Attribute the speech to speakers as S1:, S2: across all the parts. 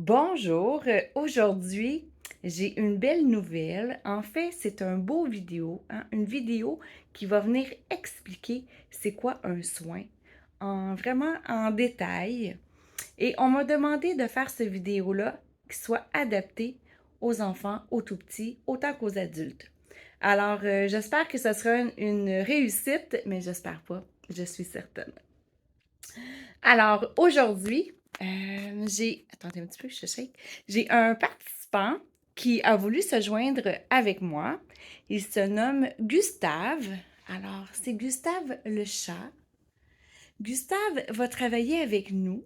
S1: Bonjour, aujourd'hui, j'ai une belle nouvelle. En fait, c'est un beau vidéo, hein, une vidéo qui va venir expliquer c'est quoi un soin vraiment en détail. Et on m'a demandé de faire cette vidéo-là qui soit adaptée aux enfants, aux tout petits, autant qu'aux adultes. Alors, j'espère que ce sera une réussite, mais j'espère pas, je suis certaine. Alors, aujourd'hui, Attendez un petit peu, je shake. J'ai un participant qui a voulu se joindre avec moi. Il se nomme Gustave. Alors, c'est Gustave le chat. Gustave va travailler avec nous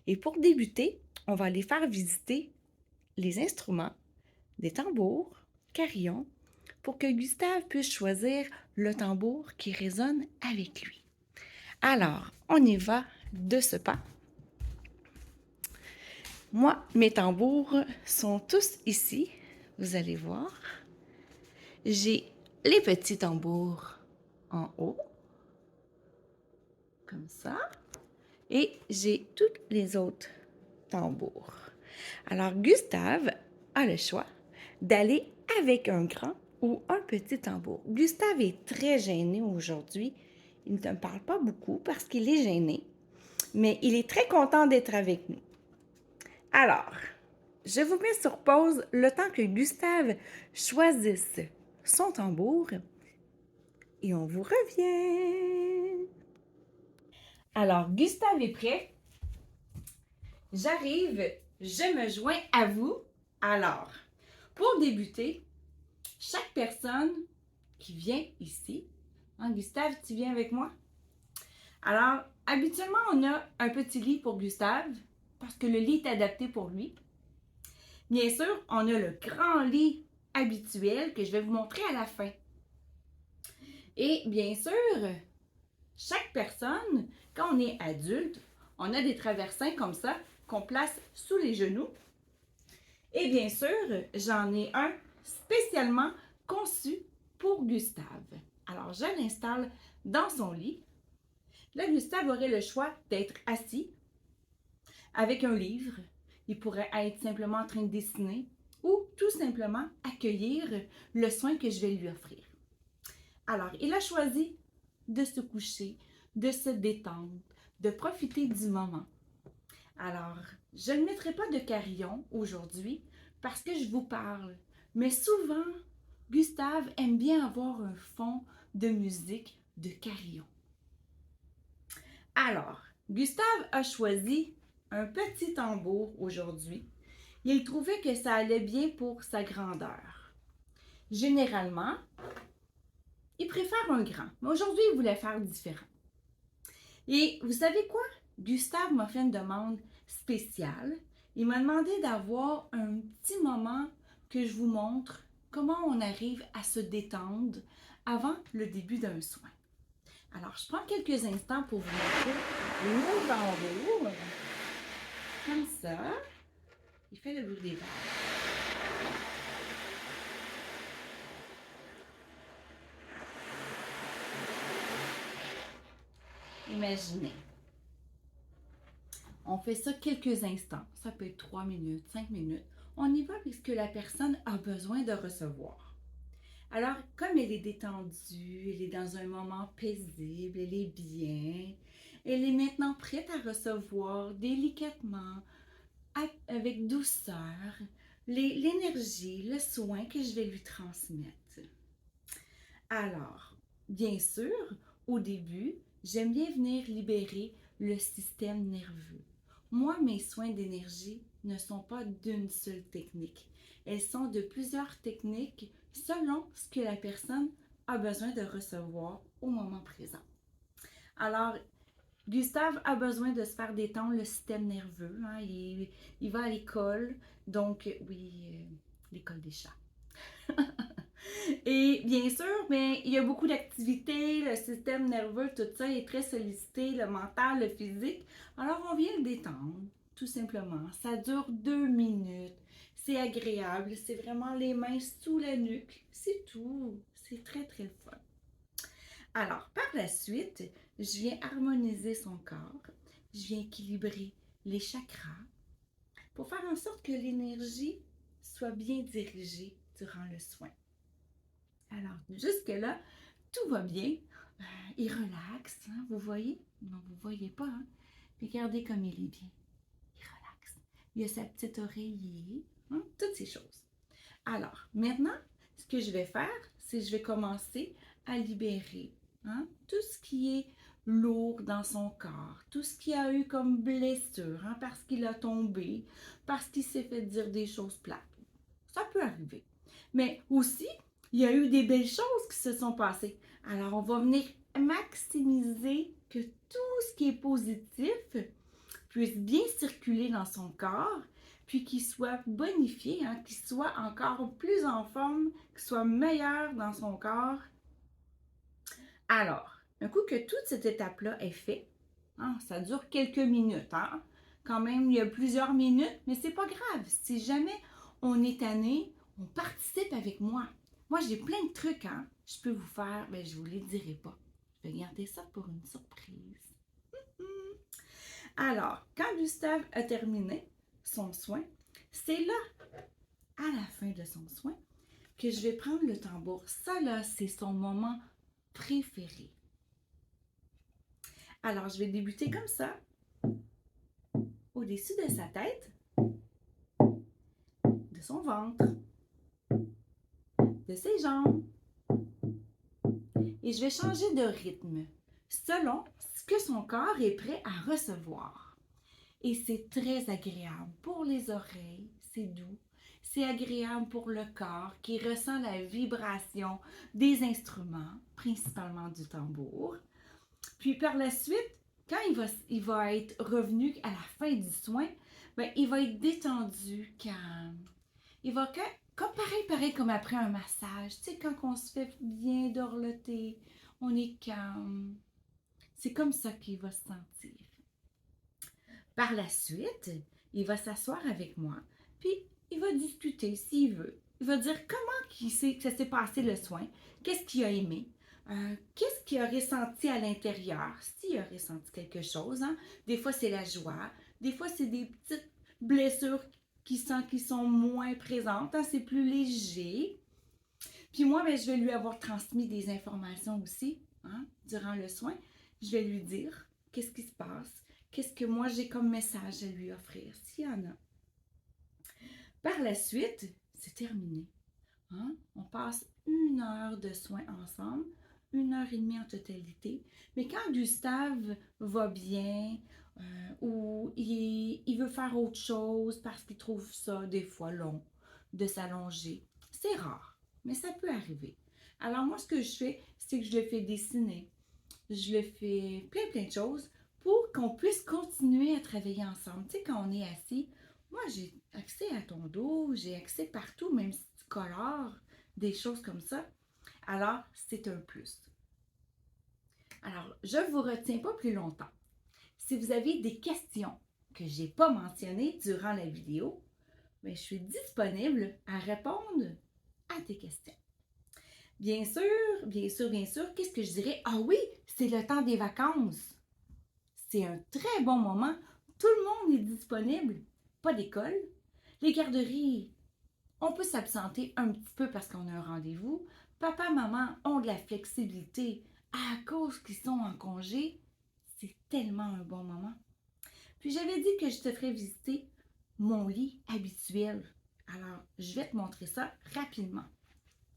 S1: et pour débuter, on va aller faire visiter les instruments, des tambours, carillons, pour que Gustave puisse choisir le tambour qui résonne avec lui. Alors, on y va de ce pas. Moi, mes tambours sont tous ici. Vous allez voir. J'ai les petits tambours en haut, comme ça. Et j'ai tous les autres tambours. Alors, Gustave a le choix d'aller avec un grand ou un petit tambour. Gustave est très gêné aujourd'hui. Il ne parle pas beaucoup parce qu'il est gêné, mais il est très content d'être avec nous. Alors, je vous mets sur pause le temps que Gustave choisisse son tambour et on vous revient. Alors, Gustave est prêt. J'arrive, je me joins à vous. Alors, pour débuter, chaque personne qui vient ici, hein, Gustave, tu viens avec moi? Alors, habituellement, on a un petit lit pour Gustave parce que le lit est adapté pour lui. Bien sûr, on a le grand lit habituel que je vais vous montrer à la fin. Et bien sûr, chaque personne, quand on est adulte, on a des traversins comme ça qu'on place sous les genoux. Et bien sûr, j'en ai un spécialement conçu pour Gustave. Alors, je l'installe dans son lit. Là, Gustave aurait le choix d'être assis avec un livre. Il pourrait être simplement en train de dessiner ou tout simplement accueillir le soin que je vais lui offrir. Alors, il a choisi de se coucher, de se détendre, de profiter du moment. Alors, je ne mettrai pas de carillon aujourd'hui parce que je vous parle, mais souvent, Gustave aime bien avoir un fond de musique de carillon. Alors, Gustave a choisi un petit tambour aujourd'hui. Il trouvait que ça allait bien pour sa grandeur. Généralement, il préfère un grand, mais aujourd'hui, il voulait faire différent. Et vous savez quoi? Gustave m'a fait une demande spéciale. Il m'a demandé d'avoir un petit moment que je vous montre comment on arrive à se détendre avant le début d'un soin. Alors, je prends quelques instants pour vous montrer le tambour. Comme ça. Il fait le bruit des vagues. Imaginez. On fait ça quelques instants. Ça peut être 3 minutes, 5 minutes. On y va avec ce que la personne a besoin de recevoir. Alors, comme elle est détendue, elle est dans un moment paisible, elle est bien, elle est maintenant prête à recevoir délicatement, avec douceur, l'énergie, le soin que je vais lui transmettre. Alors, bien sûr, au début, j'aime bien venir libérer le système nerveux. Moi, mes soins d'énergie ne sont pas d'une seule technique. Elles sont de plusieurs techniques selon ce que la personne a besoin de recevoir au moment présent. Alors, Gustave a besoin de se faire détendre le système nerveux. Hein. Il va à l'école, donc oui, l'école des chats. Et bien sûr, mais il y a beaucoup d'activités, le système nerveux, tout ça est très sollicité, le mental, le physique. Alors, on vient le détendre, tout simplement. Ça dure 2 minutes. C'est agréable, c'est vraiment les mains sous la nuque. C'est tout. C'est très, très fun. Alors, par la suite, je viens harmoniser son corps. Je viens équilibrer les chakras. pour faire en sorte que l'énergie soit bien dirigée durant le soin. Alors, jusque-là, tout va bien. Il relaxe, hein, vous voyez? Non, vous ne voyez pas, hein? Regardez comme il est bien. Il relaxe. Il a sa petite oreiller, hein? Toutes ces choses. Alors, maintenant, ce que je vais faire, c'est que je vais commencer à libérer, hein, tout ce qui est lourd dans son corps, tout ce qu'il a eu comme blessure, hein, parce qu'il a tombé, parce qu'il s'est fait dire des choses plates. Ça peut arriver. Mais aussi, il y a eu des belles choses qui se sont passées. Alors, on va venir maximiser que tout ce qui est positif puisse bien circuler dans son corps, puis qu'il soit bonifié, hein, qu'il soit encore plus en forme, qu'il soit meilleur dans son corps. Alors, un coup que toute cette étape-là est faite, hein, ça dure quelques minutes, hein, quand même, il y a plusieurs minutes, mais c'est pas grave. Si jamais on est tanné, on participe avec moi. Moi, j'ai plein de trucs, hein, je peux vous faire, mais je vous les dirai pas. Je vais garder ça pour une surprise. Alors, quand Gustave a terminé son soin, c'est là, à la fin de son soin, que je vais prendre le tambour. Ça, là, c'est son moment préféré. Alors, je vais débuter comme ça, au-dessus de sa tête, de son ventre, de ses jambes. Et je vais changer de rythme, selon ce que son corps est prêt à recevoir. Et c'est très agréable pour les oreilles, c'est doux. C'est agréable pour le corps qui ressent la vibration des instruments, principalement du tambour. Puis par la suite, quand il va être revenu à la fin du soin, ben, il va être détendu, calme. Il va comme pareil comme après un massage. Tu sais, quand on se fait bien dorloter, on est calme. C'est comme ça qu'il va se sentir. Par la suite, il va s'asseoir avec moi, puis il va discuter s'il veut. Il va dire comment que ça s'est passé le soin, qu'est-ce qu'il a aimé, qu'est-ce qu'il a ressenti à l'intérieur, s'il a ressenti quelque chose. Hein? Des fois, c'est la joie, des fois, c'est des petites blessures qui sont moins présentes, hein? C'est plus léger. Puis moi, ben, je vais lui avoir transmis des informations aussi, hein, durant le soin. Je vais lui dire qu'est-ce qui se passe, qu'est-ce que moi j'ai comme message à lui offrir, s'il y en a. Par la suite, c'est terminé. Hein? On passe 1 heure de soins ensemble, 1 heure et demie en totalité. Mais quand Gustave va bien ou il veut faire autre chose parce qu'il trouve ça des fois long de s'allonger, c'est rare, mais ça peut arriver. Alors moi, ce que je fais, c'est que je le fais dessiner. Je le fais plein de choses pour qu'on puisse continuer à travailler ensemble. Tu sais, quand on est assis, moi, j'ai accès à ton dos, j'ai accès partout, même si tu colores, des choses comme ça. Alors, c'est un plus. Alors, je ne vous retiens pas plus longtemps. Si vous avez des questions que je n'ai pas mentionnées durant la vidéo, bien, je suis disponible à répondre à tes questions. Bien sûr, qu'est-ce que je dirais? Ah oui, c'est le temps des vacances. C'est un très bon moment. Tout le monde est disponible. Pas d'école. Les garderies, on peut s'absenter un petit peu parce qu'on a un rendez-vous. Papa, maman ont de la flexibilité à cause qu'ils sont en congé. C'est tellement un bon moment. Puis j'avais dit que je te ferais visiter mon lit habituel. Alors, je vais te montrer ça rapidement.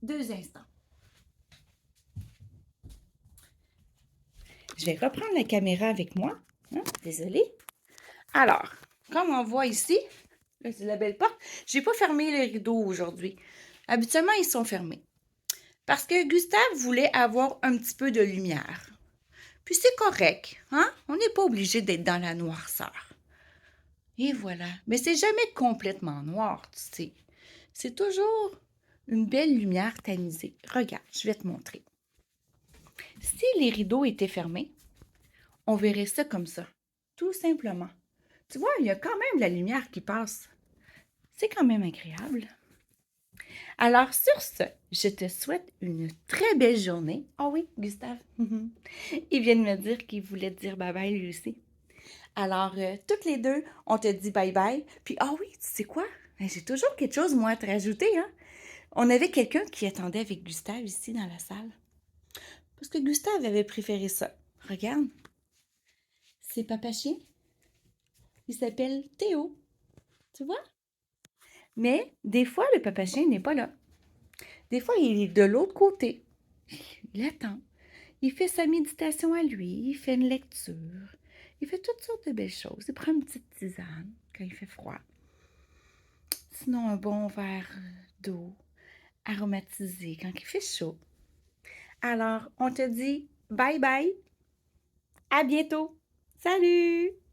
S1: 2 instants. Je vais reprendre la caméra avec moi. Hein? Désolée. Alors, comme on voit ici, là, c'est la belle porte. Je n'ai pas fermé les rideaux aujourd'hui. Habituellement, ils sont fermés. Parce que Gustave voulait avoir un petit peu de lumière. Puis c'est correct, hein? On n'est pas obligé d'être dans la noirceur. Et voilà. Mais c'est jamais complètement noir, tu sais. C'est toujours une belle lumière tamisée. Regarde, je vais te montrer. Si les rideaux étaient fermés, on verrait ça comme ça. Tout simplement. Tu vois, il y a quand même de la lumière qui passe. C'est quand même agréable. Alors, sur ce, je te souhaite une très belle journée. Ah oui, Gustave, il vient de me dire qu'il voulait te dire bye-bye lui aussi. Alors, toutes les deux, on te dit bye-bye. Puis, ah oui, tu sais quoi? Ben, j'ai toujours quelque chose, moi, à te rajouter, hein? On avait quelqu'un qui attendait avec Gustave ici dans la salle. Parce que Gustave avait préféré ça. Regarde, c'est Papa Chien. Il s'appelle Théo. Tu vois? Mais des fois, le Papa Chien n'est pas là. Des fois, il est de l'autre côté. Il attend. Il fait sa méditation à lui. Il fait une lecture. Il fait toutes sortes de belles choses. Il prend une petite tisane quand il fait froid. Sinon, un bon verre d'eau aromatisé quand il fait chaud. Alors, on te dit bye bye. À bientôt. Salut!